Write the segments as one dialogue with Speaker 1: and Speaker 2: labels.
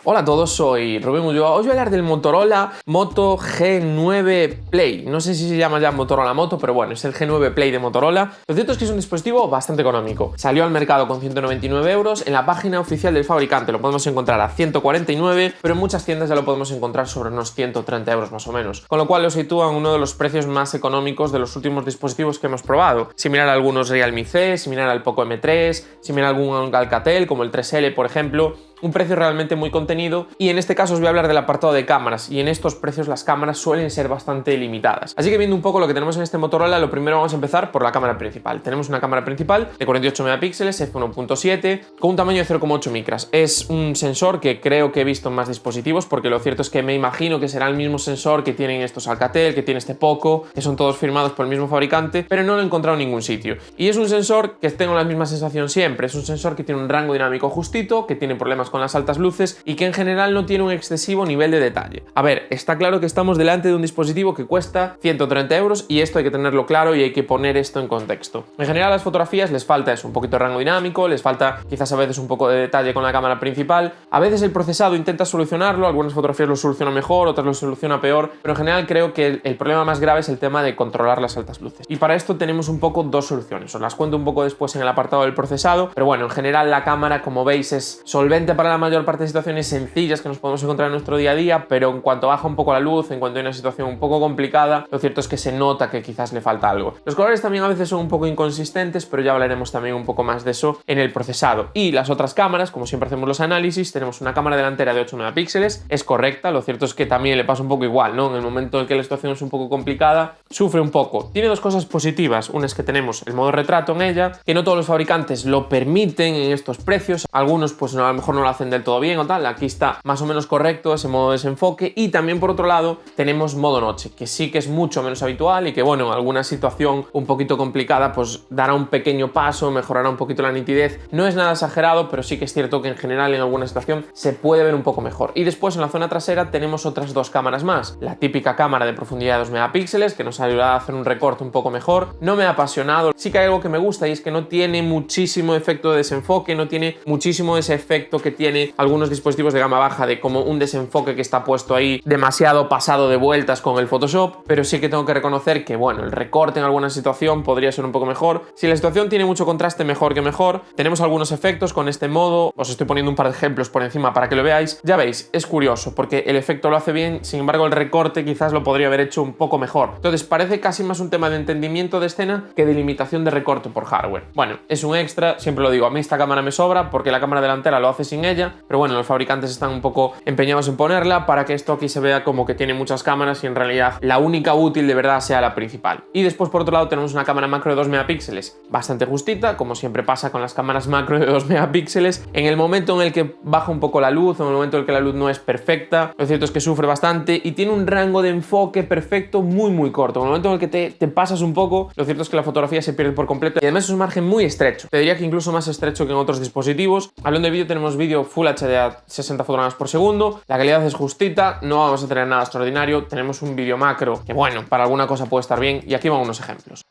Speaker 1: Hola a todos, soy Rubén Ulloa. Os voy a hablar del Motorola Moto G9 Play. No sé si se llama ya Motorola Moto, pero bueno, es el G9 Play de Motorola. Lo cierto es que es un dispositivo bastante económico. Salió al mercado con 199 euros. En la página oficial del fabricante lo podemos encontrar a 149, pero en muchas tiendas ya lo podemos encontrar sobre unos 130 euros más o menos. Con lo cual lo sitúa en uno de los precios más económicos de los últimos dispositivos que hemos probado. Similar a algunos Realme C, similar al Poco M3, similar a algún Alcatel como el 3L, por ejemplo. Un precio realmente muy contenido, y en este caso os voy a hablar del apartado de cámaras, y en estos precios las cámaras suelen ser bastante limitadas. Así que viendo un poco lo que tenemos en este Motorola, lo primero vamos a empezar por la cámara principal. Tenemos una cámara principal de 48 megapíxeles, f1.7, con un tamaño de 0,8 micras. Es un sensor que creo que he visto en más dispositivos, porque lo cierto es que me imagino que será el mismo sensor que tienen estos Alcatel, que tiene este Poco, que son todos firmados por el mismo fabricante, pero no lo he encontrado en ningún sitio. Y es un sensor que tengo la misma sensación siempre, es un sensor que tiene un rango dinámico justito, que tiene problemas con las altas luces y que en general no tiene un excesivo nivel de detalle. A ver, está claro que estamos delante de un dispositivo que cuesta 130 euros y esto hay que tenerlo claro y hay que poner esto en contexto. En general, las fotografías les falta eso, un poquito de rango dinámico, les falta quizás a veces un poco de detalle con la cámara principal. A veces el procesado intenta solucionarlo, algunas fotografías lo soluciona mejor, otras lo soluciona peor, pero en general creo que el problema más grave es el tema de controlar las altas luces. Y para esto tenemos un poco dos soluciones. Os las cuento un poco después en el apartado del procesado, pero bueno, en general la cámara, como veis, es solvente para la mayor parte de situaciones sencillas que nos podemos encontrar en nuestro día a día, pero en cuanto baja un poco la luz, en cuanto hay una situación un poco complicada, lo cierto es que se nota que quizás le falta algo. Los colores también a veces son un poco inconsistentes, pero ya hablaremos también un poco más de eso en el procesado. Y las otras cámaras, como siempre hacemos los análisis, tenemos una cámara delantera de 8 megapíxeles, es correcta, lo cierto es que también le pasa un poco igual, ¿no? En el momento en que la situación es un poco complicada, sufre un poco. Tiene dos cosas positivas, una es que tenemos el modo retrato en ella, que no todos los fabricantes lo permiten en estos precios, algunos pues a lo mejor no lo hacen del todo bien o tal, aquí está más o menos correcto ese modo de desenfoque. Y también por otro lado tenemos modo noche, que sí que es mucho menos habitual y que bueno, en alguna situación un poquito complicada pues dará un pequeño paso, mejorará un poquito la nitidez. No es nada exagerado, pero sí que es cierto que en general en alguna situación se puede ver un poco mejor. Y después en la zona trasera tenemos otras dos cámaras más, la típica cámara de profundidad de 2 megapíxeles que nos ayuda a hacer un recorte un poco mejor. No me ha apasionado, sí que hay algo que me gusta y es que no tiene muchísimo efecto de desenfoque, no tiene muchísimo ese efecto que tiene algunos dispositivos de gama baja de como un desenfoque que está puesto ahí demasiado pasado de vueltas con el Photoshop, pero sí que tengo que reconocer que bueno, el recorte en alguna situación podría ser un poco mejor. Si la situación tiene mucho contraste, mejor que mejor. Tenemos algunos efectos con este modo, os estoy poniendo un par de ejemplos por encima para que lo veáis. Ya veis, es curioso porque el efecto lo hace bien, sin embargo el recorte quizás lo podría haber hecho un poco mejor. Entonces parece casi más un tema de entendimiento de escena que de limitación de recorte por hardware. Bueno, es un extra, siempre lo digo, a mí esta cámara me sobra porque la cámara delantera lo hace sin ella, pero bueno, los fabricantes están un poco empeñados en ponerla para que esto aquí se vea como que tiene muchas cámaras y en realidad la única útil de verdad sea la principal. Y después por otro lado tenemos una cámara macro de 2 megapíxeles, bastante justita, como siempre pasa con las cámaras macro de 2 megapíxeles. En el momento en el que baja un poco la luz, en el momento en el que la luz no es perfecta, lo cierto es que sufre bastante y tiene un rango de enfoque perfecto muy corto. En el momento en el que te pasas un poco, lo cierto es que la fotografía se pierde por completo y además es un margen muy estrecho. Te diría que incluso más estrecho que en otros dispositivos. Hablando de vídeo, tenemos vídeo Full HD a 60 fotogramas por segundo, la calidad es justita, no vamos a tener nada extraordinario, tenemos un vídeo macro que bueno, para alguna cosa puede estar bien y aquí van unos ejemplos.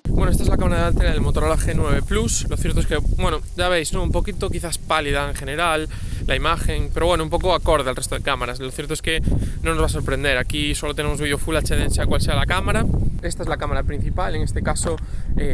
Speaker 1: Bueno, esta es la cámara delantera del Motorola G9 Plus. Lo cierto es que, bueno, ya veis, ¿no? Un poquito quizás pálida en general la imagen, pero bueno, un poco acorde al resto de cámaras. Lo cierto es que no nos va a sorprender. Aquí solo tenemos vídeo Full HD, sea cual sea la cámara. Esta es la cámara principal, en este caso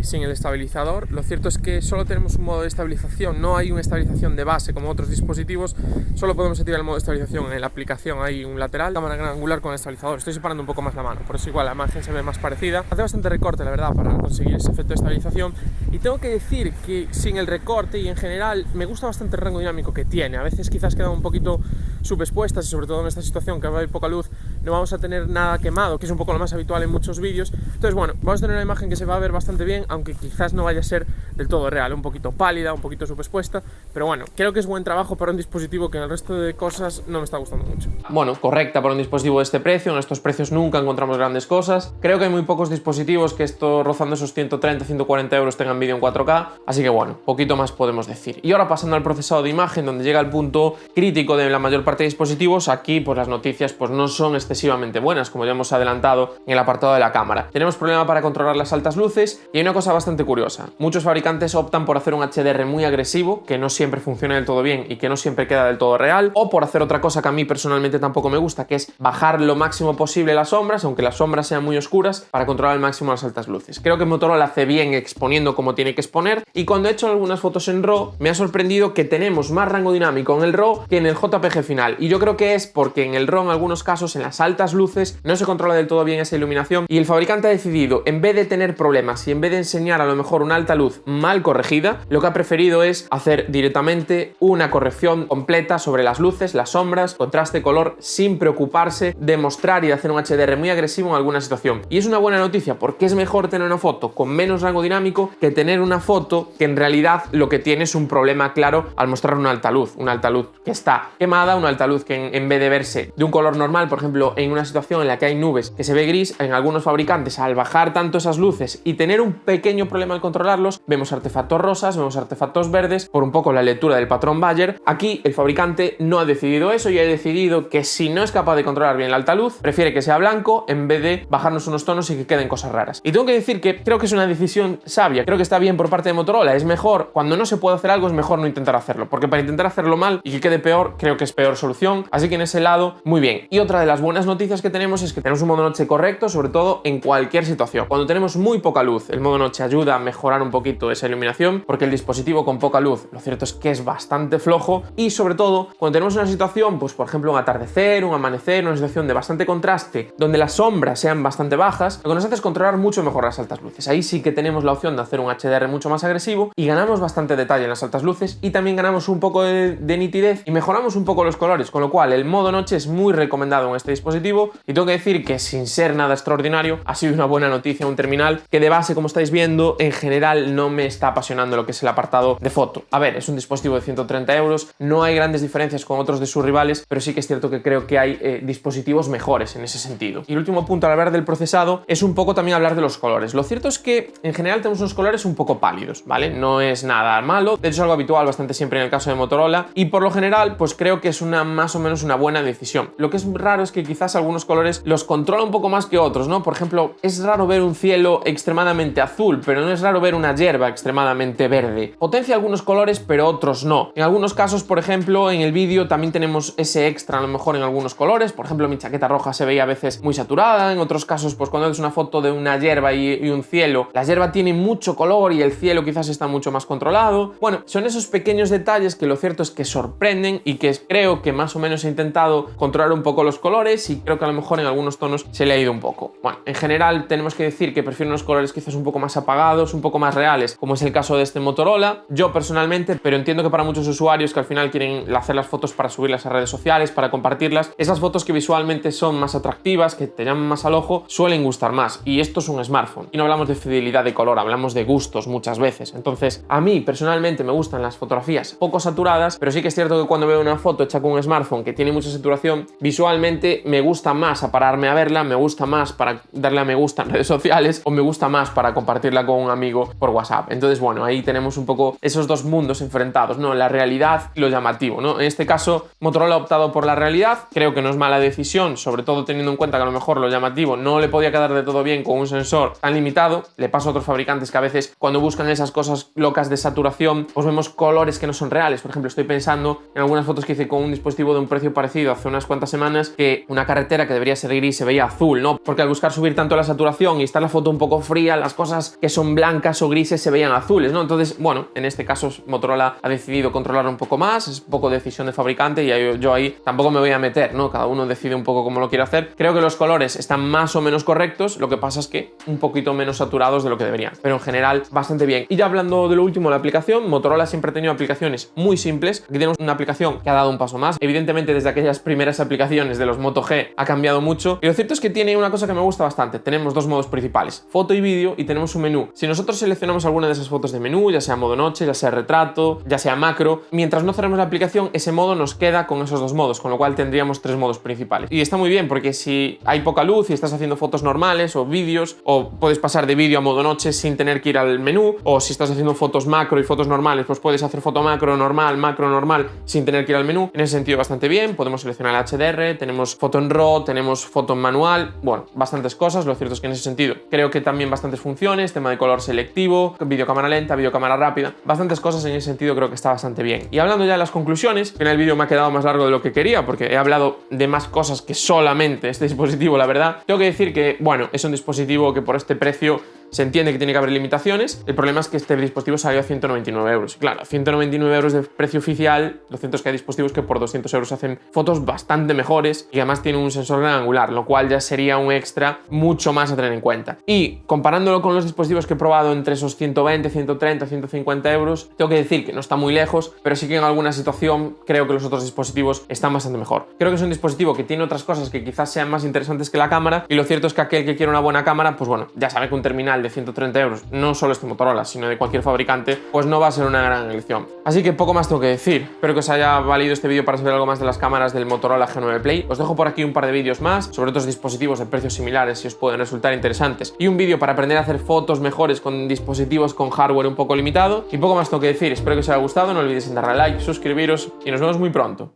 Speaker 1: sin el estabilizador. Lo cierto es que solo tenemos un modo de estabilización, no hay una estabilización de base como otros dispositivos. Solo podemos activar el modo de estabilización en la aplicación, hay un lateral, cámara gran angular con el estabilizador. Estoy separando un poco más la mano, por eso igual la imagen se ve más parecida. Hace bastante recorte, la verdad, para conseguir ese efecto de estabilización. Y tengo que decir que sin el recorte y en general me gusta bastante el rango dinámico que tiene. A veces quizás quedan un poquito subexpuestas y sobre todo en esta situación que va a haber poca luz no vamos a tener nada quemado, que es un poco lo más habitual en muchos vídeos. Entonces bueno, vamos a tener una imagen que se va a ver bastante bien, aunque quizás no vaya a ser del todo real, un poquito pálida, un poquito subexpuesta, pero bueno, creo que es buen trabajo para un dispositivo que en el resto de cosas no me está gustando mucho. Bueno, correcta para un dispositivo de este precio, en estos precios nunca encontramos grandes cosas. Creo que hay muy pocos dispositivos que esto rozando esos 130, 140 euros tengan vídeo en 4K, así que bueno, poquito más podemos decir. Y ahora pasando al procesado de imagen, donde llega el punto crítico de la mayor parte de dispositivos, aquí pues las noticias pues no son excesivamente buenas, como ya hemos adelantado en el apartado de la cámara. Tenemos problema para controlar las altas luces y hay una cosa bastante curiosa. Muchos fabricantes fabricantes optan por hacer un HDR muy agresivo, que no siempre funciona del todo bien y que no siempre queda del todo real, o por hacer otra cosa que a mí personalmente tampoco me gusta, que es bajar lo máximo posible las sombras, aunque las sombras sean muy oscuras, para controlar al máximo las altas luces. Creo que Motorola hace bien exponiendo como tiene que exponer, y cuando he hecho algunas fotos en RAW me ha sorprendido que tenemos más rango dinámico en el RAW que en el JPG final, y yo creo que es porque en el RAW en algunos casos en las altas luces no se controla del todo bien esa iluminación, y el fabricante ha decidido, en vez de tener problemas y en vez de enseñar a lo mejor una alta luz mal corregida, lo que ha preferido es hacer directamente una corrección completa sobre las luces, las sombras, contraste, color, sin preocuparse de mostrar y de hacer un HDR muy agresivo en alguna situación. Y es una buena noticia porque es mejor tener una foto con menos rango dinámico que tener una foto que en realidad lo que tiene es un problema claro al mostrar una alta luz que está quemada, una alta luz que en vez de verse de un color normal, por ejemplo, en una situación en la que hay nubes que se ve gris, en algunos fabricantes al bajar tanto esas luces y tener un pequeño problema al controlarlos, vemos artefactos rosas, vemos artefactos verdes, por un poco la lectura del patrón Bayer. Aquí el fabricante no ha decidido eso y ha decidido que si no es capaz de controlar bien la alta luz, prefiere que sea blanco en vez de bajarnos unos tonos y que queden cosas raras. Y tengo que decir que creo que es una decisión sabia, creo que está bien por parte de Motorola. Es mejor, cuando no se puede hacer algo, es mejor no intentar hacerlo, porque para intentar hacerlo mal y que quede peor, creo que es peor solución. Así que en ese lado, muy bien. Y otra de las buenas noticias que tenemos es que tenemos un modo noche correcto, sobre todo en cualquier situación. Cuando tenemos muy poca luz, el modo noche ayuda a mejorar un poquito esa iluminación, porque el dispositivo con poca luz, lo cierto es que es bastante flojo, y sobre todo cuando tenemos una situación, pues por ejemplo un atardecer, un amanecer, una situación de bastante contraste, donde las sombras sean bastante bajas, lo que nos hace es controlar mucho mejor las altas luces. Ahí sí que tenemos la opción de hacer un HDR mucho más agresivo y ganamos bastante detalle en las altas luces, y también ganamos un poco de nitidez y mejoramos un poco los colores, con lo cual el modo noche es muy recomendado en este dispositivo. Y tengo que decir que sin ser nada extraordinario, ha sido una buena noticia un terminal que de base, como estáis viendo, en general no me está apasionando lo que es el apartado de foto. A ver, es un dispositivo de 130 euros, no hay grandes diferencias con otros de sus rivales, pero sí que es cierto que creo que hay dispositivos mejores en ese sentido. Y el último punto al hablar del procesado es un poco también hablar de los colores. Lo cierto es que en general tenemos unos colores un poco pálidos, ¿vale? No es nada malo, de hecho es algo habitual bastante siempre en el caso de Motorola, y por lo general pues creo que es más o menos una buena decisión. Lo que es raro es que quizás algunos colores los controla un poco más que otros, ¿no? Por ejemplo, es raro ver un cielo extremadamente azul, pero no es raro ver una hierba extremadamente verde. Potencia algunos colores, pero otros no. En algunos casos, por ejemplo, en el vídeo también tenemos ese extra a lo mejor en algunos colores. Por ejemplo, mi chaqueta roja se veía a veces muy saturada. En otros casos, pues cuando es una foto de una hierba y un cielo, la hierba tiene mucho color y el cielo quizás está mucho más controlado. Bueno, son esos pequeños detalles que lo cierto es que sorprenden y que creo que más o menos he intentado controlar un poco los colores, y creo que a lo mejor en algunos tonos se le ha ido un poco. Bueno, en general tenemos que decir que prefiero unos colores quizás un poco más apagados, un poco más reales, como es el caso de este Motorola, yo personalmente, pero entiendo que para muchos usuarios que al final quieren hacer las fotos para subirlas a redes sociales, para compartirlas, esas fotos que visualmente son más atractivas, que te llaman más al ojo, suelen gustar más. Y esto es un smartphone y no hablamos de fidelidad de color, hablamos de gustos muchas veces. Entonces, a mí personalmente me gustan las fotografías poco saturadas, pero sí que es cierto que cuando veo una foto hecha con un smartphone que tiene mucha saturación, visualmente me gusta más a pararme a verla, me gusta más para darle a me gusta en redes sociales, o me gusta más para compartirla con un amigo por WhatsApp. Entonces, bueno, ahí tenemos un poco esos dos mundos enfrentados, ¿no? La realidad y lo llamativo, ¿no? En este caso, Motorola ha optado por la realidad. Creo que no es mala decisión, sobre todo teniendo en cuenta que a lo mejor lo llamativo no le podía quedar de todo bien con un sensor tan limitado. Le pasa a otros fabricantes que a veces cuando buscan esas cosas locas de saturación, pues vemos colores que no son reales. Por ejemplo, estoy pensando en algunas fotos que hice con un dispositivo de un precio parecido hace unas cuantas semanas, que una carretera que debería ser gris se veía azul, ¿no? Porque al buscar subir tanto la saturación y estar la foto un poco fría, las cosas que son blancas o grises se veían azules, ¿no? Entonces, bueno, en este caso Motorola ha decidido controlar un poco más, es un poco decisión de fabricante, y yo ahí tampoco me voy a meter, ¿no? Cada uno decide un poco cómo lo quiere hacer. Creo que los colores están más o menos correctos, lo que pasa es que un poquito menos saturados de lo que deberían, pero en general bastante bien. Y ya hablando de lo último, la aplicación, Motorola siempre ha tenido aplicaciones muy simples. Aquí tenemos una aplicación que ha dado un paso más, evidentemente desde aquellas primeras aplicaciones de los Moto G ha cambiado mucho, y lo cierto es que tiene una cosa que me gusta bastante. Tenemos dos modos principales, foto y vídeo, y tenemos un menú. Si nosotros seleccionamos alguna de esas fotos de menú, ya sea modo noche, ya sea retrato, ya sea macro, mientras no cerremos la aplicación, ese modo nos queda con esos dos modos, con lo cual tendríamos tres modos principales. Y está muy bien porque si hay poca luz y estás haciendo fotos normales o vídeos, o puedes pasar de vídeo a modo noche sin tener que ir al menú, o si estás haciendo fotos macro y fotos normales, pues puedes hacer foto macro normal sin tener que ir al menú. En ese sentido bastante bien, podemos seleccionar el HDR, tenemos foto en RAW, tenemos foto en manual, bueno, bastantes cosas. Lo cierto es que en ese sentido creo que también bastantes funciones, tema de color selectivo, videocámara lenta, videocámara rápida, bastantes cosas en ese sentido creo que está bastante bien. Y hablando ya de las conclusiones, en el vídeo me ha quedado más largo de lo que quería porque he hablado de más cosas que solamente este dispositivo, la verdad. Tengo que decir que, bueno, es un dispositivo que por este precio se entiende que tiene que haber limitaciones. El problema es que este dispositivo salió a 199 euros. Claro, 199 euros de precio oficial, lo cierto es que hay dispositivos que por 200 euros hacen fotos bastante mejores y además tienen un sensor gran angular, lo cual ya sería un extra mucho más a tener en cuenta. Y comparándolo con los dispositivos que he probado entre esos 120, 130, 150 euros, tengo que decir que no está muy lejos, pero sí que en alguna situación creo que los otros dispositivos están bastante mejor. Creo que es un dispositivo que tiene otras cosas que quizás sean más interesantes que la cámara, y lo cierto es que aquel que quiere una buena cámara, pues bueno, ya sabe que un terminal de 130 euros, no solo este Motorola, sino de cualquier fabricante, pues no va a ser una gran elección. Así que poco más tengo que decir. Espero que os haya valido este vídeo para saber algo más de las cámaras del Motorola G9 Play. Os dejo por aquí un par de vídeos más sobre otros dispositivos de precios similares si os pueden resultar interesantes, y un vídeo para aprender a hacer fotos mejores con dispositivos con hardware un poco limitado. Y poco más tengo que decir. Espero que os haya gustado, no olvidéis en darle a like, suscribiros y nos vemos muy pronto.